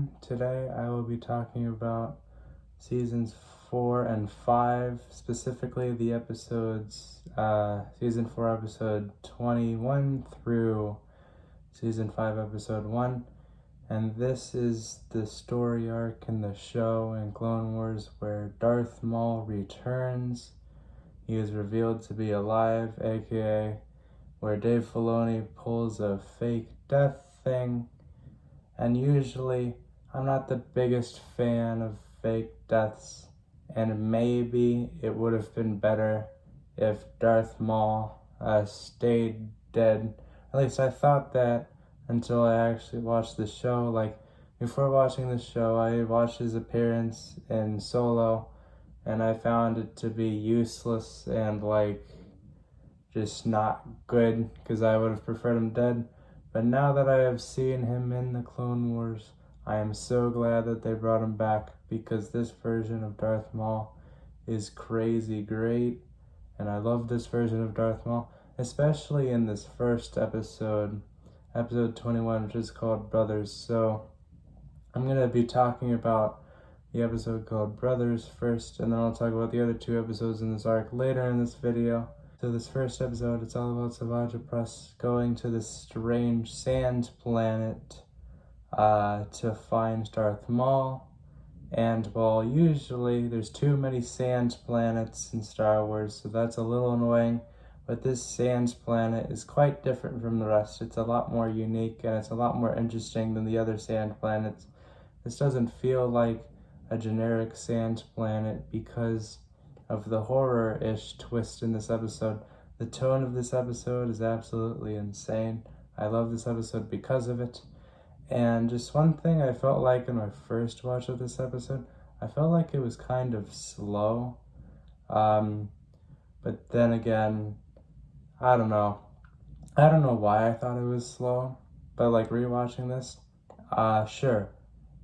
everyone. Today I will be talking about seasons 4 and 5, specifically the episodes, season 4 episode 21 through season 5 episode 1. And this is the story arc in the show in Clone Wars where Darth Maul returns. He is revealed to be alive, aka where Dave Filoni pulls a fake death thing. And usually, I'm not the biggest fan of fake deaths, and maybe it would have been better if Darth Maul stayed dead. At least I thought that until I actually watched the show. Like, before watching the show, I watched his appearance in Solo, and I found it to be useless and, just not good, because I would have preferred him dead. But now that I have seen him in the Clone Wars, I am so glad that they brought him back, because this version of Darth Maul is crazy great, and I love this version of Darth Maul, especially in this first episode, episode 21, which is called Brothers. So I'm going to be talking about the episode called Brothers first, and then I'll talk about the other two episodes in this arc later in this video. So this first episode, it's all about Savage Press going to this strange sand planet to find Darth Maul. And while usually there's too many sand planets in Star Wars, so that's a little annoying, but this sand planet is quite different from the rest. It's a lot more unique and it's a lot more interesting than the other sand planets. This doesn't feel like a generic sand planet because of the horror-ish twist in this episode. The tone of this episode is absolutely insane. I love this episode because of it. And just one thing I felt like in my first watch of this episode, I felt like it was kind of slow. But then again, I don't know. I don't know why I thought it was slow, but rewatching this, sure,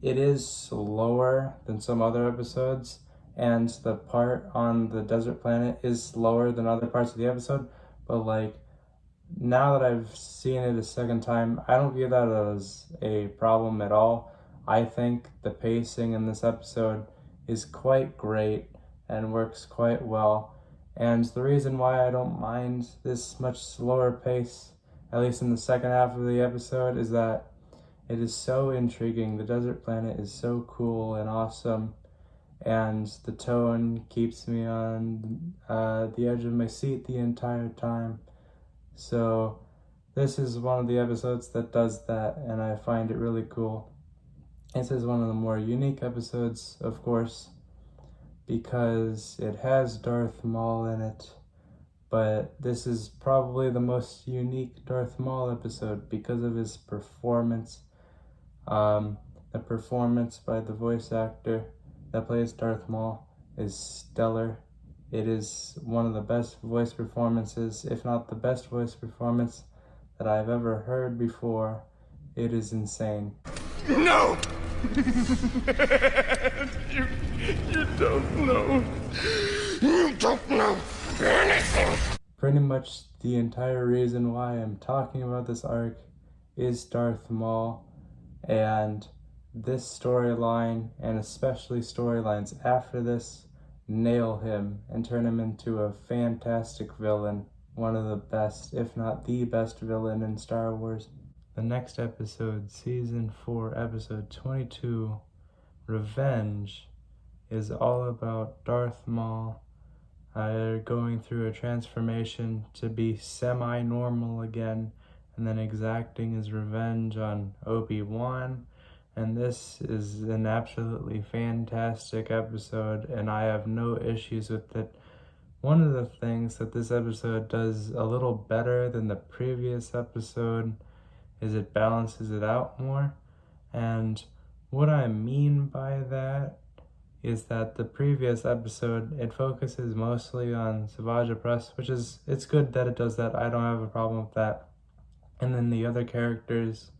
it is slower than some other episodes, and the part on the desert planet is slower than other parts of the episode, but now that I've seen it a second time, I don't view that as a problem at all. I think the pacing in this episode is quite great and works quite well, and the reason why I don't mind this much slower pace, at least in the second half of the episode, is that it is so intriguing. The desert planet is so cool and awesome, and the tone keeps me on the edge of my seat the entire time. So this is one of the episodes that does that, and I find it really cool. This is one of the more unique episodes, of course, because it has Darth Maul in it, but this is probably the most unique Darth Maul episode because of his performance. The performance by the voice actor that plays Darth Maul is stellar. It is one of the best voice performances, if not the best voice performance that I've ever heard before. It is insane. No! you don't know. You don't know anything. Pretty much the entire reason why I'm talking about this arc is Darth Maul, and this storyline, and especially storylines after this, nail him and turn him into a fantastic villain, one of the best, if not the best villain in Star Wars. The next episode, season 4, episode 22, Revenge, is all about Darth Maul going through a transformation to be semi-normal again, and then exacting his revenge on Obi-Wan. And this is an absolutely fantastic episode, and I have no issues with it. One of the things that this episode does a little better than the previous episode is it balances it out more. And what I mean by that is that the previous episode, it focuses mostly on Savage Press, which is, it's good that it does that. I don't have a problem with that. And then the other characters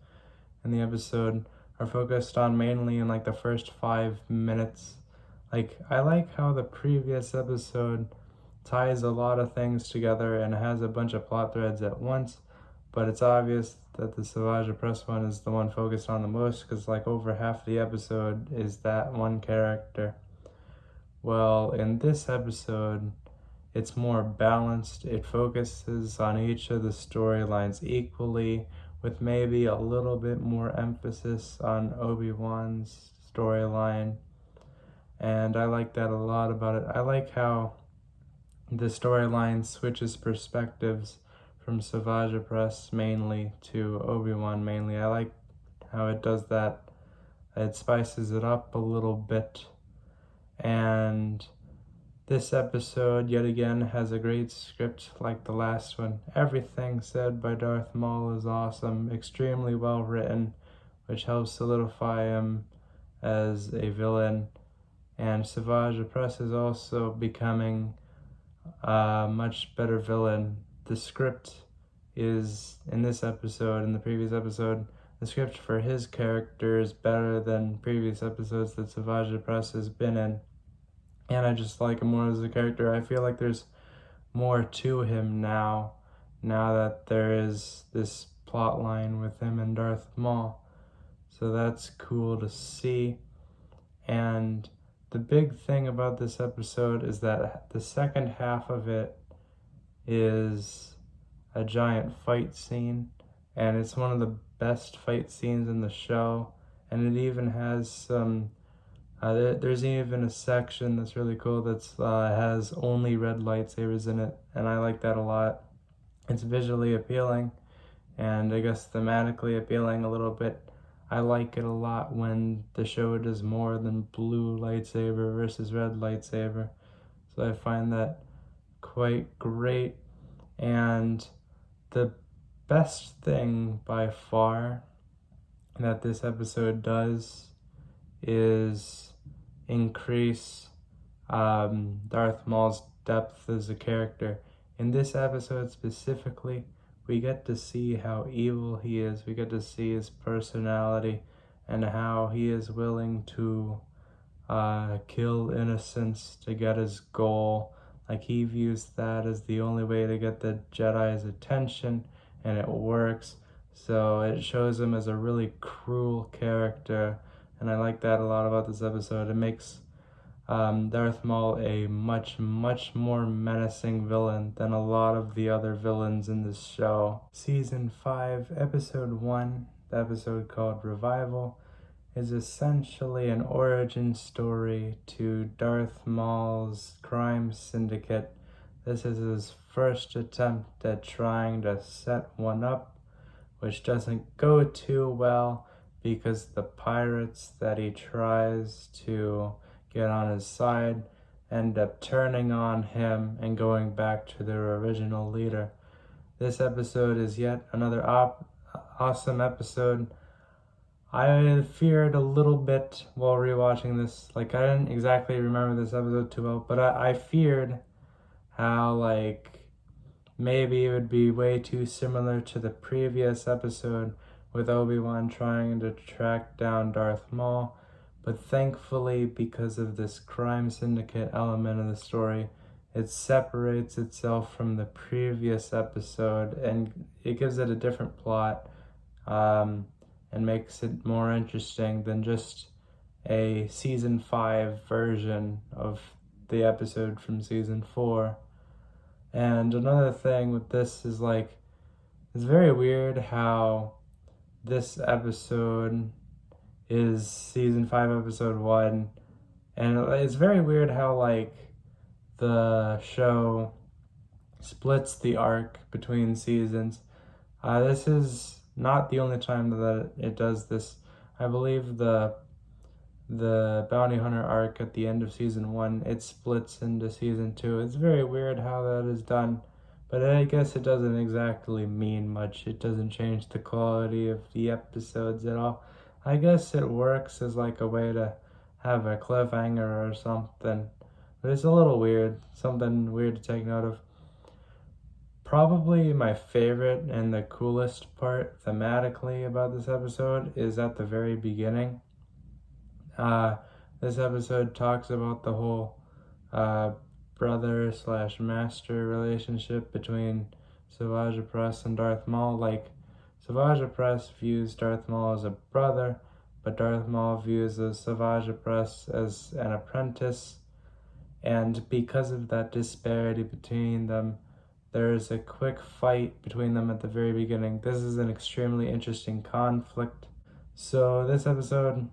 in the episode are focused on mainly in the first 5 minutes. I like how the previous episode ties a lot of things together and has a bunch of plot threads at once, but it's obvious that the Savage Press one is the one focused on the most, because like over half the episode is that one character. Well, in this episode, it's more balanced. It focuses on each of the storylines equally, with maybe a little bit more emphasis on Obi-Wan's storyline. And I like that a lot about it. I like how the storyline switches perspectives from Savage Press mainly to Obi-Wan mainly. I like how it does that. It spices it up a little bit. And this episode, yet again, has a great script like the last one. Everything said by Darth Maul is awesome, extremely well written, which helps solidify him as a villain. And Savage Press is also becoming a much better villain. The script is, in this episode, in the previous episode, the script for his character is better than previous episodes that Savage Press has been in. And I just like him more as a character. I feel like there's more to him now that there is this plot line with him and Darth Maul. So that's cool to see. And the big thing about this episode is that the second half of it is a giant fight scene, and it's one of the best fight scenes in the show. And it even has some there's even a section that's really cool that's has only red lightsabers in it, and I like that a lot. It's visually appealing, and I guess thematically appealing a little bit. I like it a lot when the show does more than blue lightsaber versus red lightsaber, so I find that quite great. And the best thing by far that this episode does is increase Darth Maul's depth as a character. In this episode specifically, we get to see how evil he is. We get to see his personality and how he is willing to kill innocents to get his goal. Like, he views that as the only way to get the Jedi's attention, and it works. So it shows him as a really cruel character, and I like that a lot about this episode. It makes Darth Maul a much more menacing villain than a lot of the other villains in this show. Season 5, Episode 1, the episode called Revival, is essentially an origin story to Darth Maul's crime syndicate. This is his first attempt at trying to set one up, which doesn't go too well because the pirates that he tries to get on his side end up turning on him and going back to their original leader. This episode is yet another awesome episode. I feared a little bit while rewatching this. Like, I didn't exactly remember this episode too well, but I feared how, like, maybe it would be way too similar to the previous episode with Obi-Wan trying to track down Darth Maul. But thankfully, because of this crime syndicate element of the story, it separates itself from the previous episode, and it gives it a different plot, and makes it more interesting than just a season 5 version of the episode from season 4. And another thing with this is, like, it's very weird how this episode is season 5, episode 1, and it's very weird how, like, the show splits the arc between seasons. This is not the only time that it does this. I believe the bounty hunter arc at the end of season 1, it splits into season 2. It's very weird how that is done, but I guess it doesn't exactly mean much. It doesn't change the quality of the episodes at all. I guess it works as like a way to have a cliffhanger or something, but it's a little weird, something weird to take note of. Probably my favorite and the coolest part thematically about this episode is at the very beginning. This episode talks about the whole brother/master relationship between Savage Press and Darth Maul. Like, Savage Opress views Darth Maul as a brother, but Darth Maul views the Savage Opress as an apprentice. And because of that disparity between them, there is a quick fight between them at the very beginning. This is an extremely interesting conflict. So this episode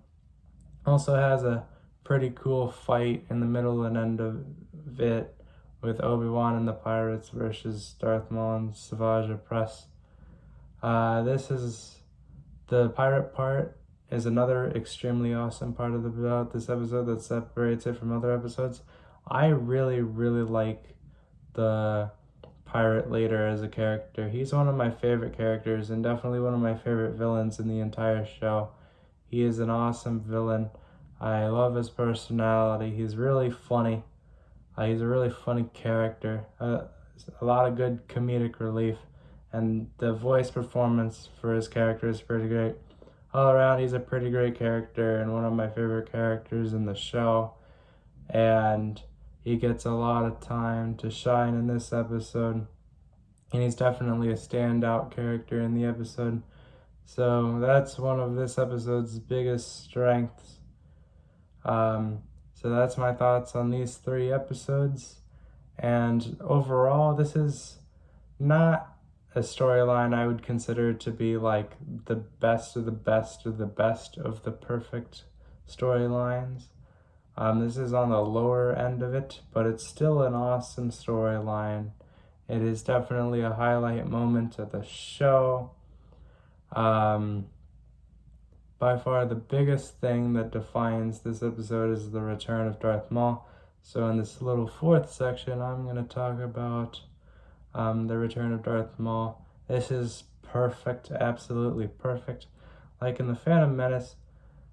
also has a pretty cool fight in the middle and end of it with Obi-Wan and the pirates versus Darth Maul and Savage Opress. This is the pirate part is another extremely awesome part about this episode that separates it from other episodes. I really like the pirate leader as a character. He's one of my favorite characters and definitely one of my favorite villains in the entire show. He is an awesome villain. I love his personality. He's really funny. He's a really funny character. A lot of good comedic relief. And the voice performance for his character is pretty great. All around, he's a pretty great character and one of my favorite characters in the show. And he gets a lot of time to shine in this episode. And he's definitely a standout character in the episode. So that's one of this episode's biggest strengths. So that's my thoughts on these 3 episodes. And overall, this is not a storyline I would consider to be like the best of the best of the best of the perfect storylines. This is on the lower end of it, but it's still an awesome storyline. It is definitely a highlight moment of the show. By far the biggest thing that defines this episode is the return of Darth Maul. So in this little 4th section, I'm going to talk about the return of Darth Maul. This is perfect, absolutely perfect. Like in the Phantom Menace,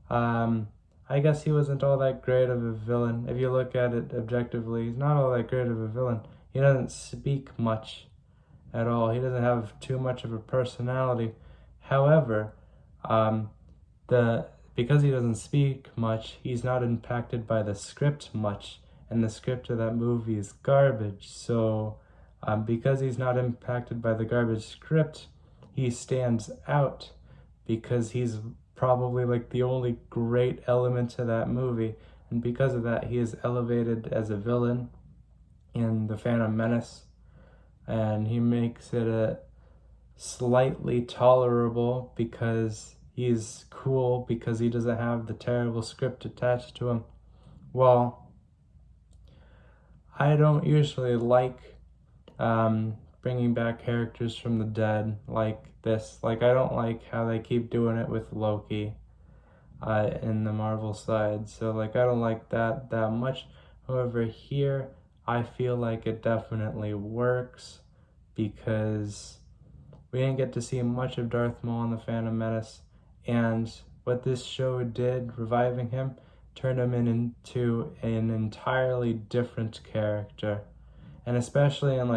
I guess he wasn't all that great of a villain. If you look at it objectively, he's not all that great of a villain. He doesn't speak much at all. He doesn't have too much of a personality. However, because he doesn't speak much, he's not impacted by the script much, and the script of that movie is garbage. So because he's not impacted by the garbage script, he stands out because he's probably like the only great element to that movie, and because of that, he is elevated as a villain in The Phantom Menace, and he makes it a slightly tolerable because he's cool, because he doesn't have the terrible script attached to him. Well, I don't usually like bringing back characters from the dead like this. Like, I don't like how they keep doing it with Loki in the Marvel side. So, like, I don't like that much. However, here, I feel like it definitely works because we didn't get to see much of Darth Maul in The Phantom Menace. And what this show did, reviving him, turned him into an entirely different character. And especially in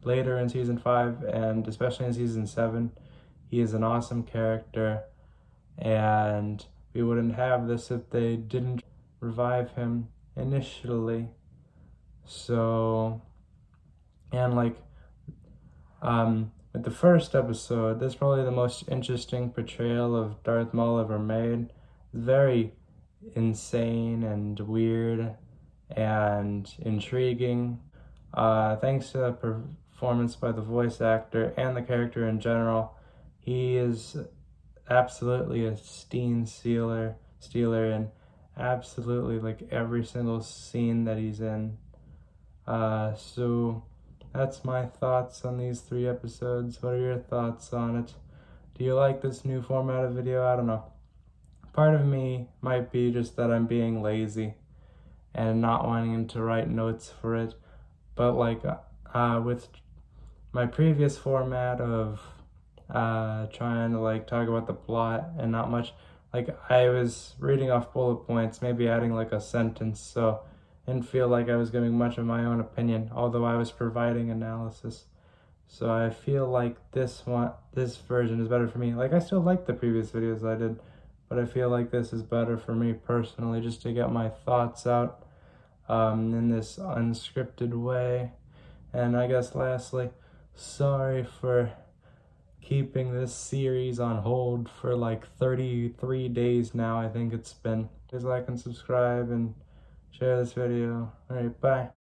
later in season 5 and especially in season 7, he is an awesome character. And we wouldn't have this if they didn't revive him initially. So, and with the first episode, this is probably the most interesting portrayal of Darth Maul ever made. It's very insane and weird and intriguing. Thanks to the performance by the voice actor and the character in general, he is absolutely a stealer in absolutely like every single scene that he's in. So that's my thoughts on these 3 episodes. What are your thoughts on it? Do you like this new format of video? I don't know. Part of me might be just that I'm being lazy and not wanting to write notes for it. But with my previous format of trying to talk about the plot and not much, I was reading off bullet points, maybe adding a sentence, so didn't feel like I was giving much of my own opinion, although I was providing analysis. So I feel like this version is better for me. I still like the previous videos I did, but I feel like this is better for me personally, just to get my thoughts out in this unscripted way. And I guess lastly, sorry for keeping this series on hold for like 33 days now, I think it's been. Please like and subscribe and share this video. Alright, bye.